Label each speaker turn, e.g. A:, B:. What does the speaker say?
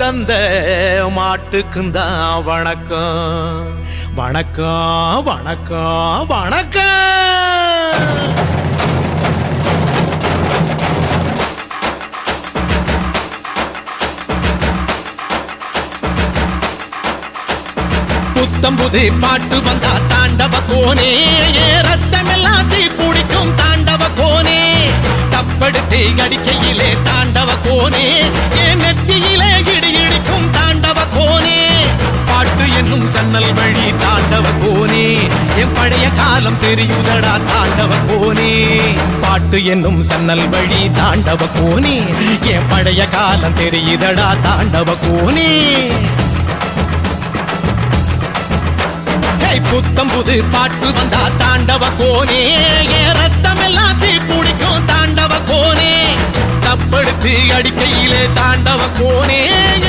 A: தந்த மாட்டுக்குந்தான் வணக்கம் வணக்கம் வணக்கம் வணக்கம். புத்தம்புது பாட்டு வந்தா தாண்டவ கோனே, ரத்தமெல்லாம் தீ பிடிக்கும் தாண்டவ கோனே. தப்படுத்து அடிக்கையிலே தாண்டவ கோனே, என் நெத்தியிலே இடி இடிக்கும் தாண்டவ கோனே. பாட்டு என்னும் சன்னல் வழி தாண்டவ கோனே, என் பழைய காலம் தெரியுதடா தாண்டவ கோனே. பாட்டு என்னும் சன்னல் வழி தாண்டவ கோனே, என் பழைய காலம் தெரியுதடா தாண்டவ கோனே. புத்தம் புது பாட்டு வந்தா தாண்டவ கோனே, ரத்தம் எல்லாம் தீ பிடிக்கும் தாண்டவ கோனே. தப்படுத்து அடிக்கையிலே தாண்டவ கோனே.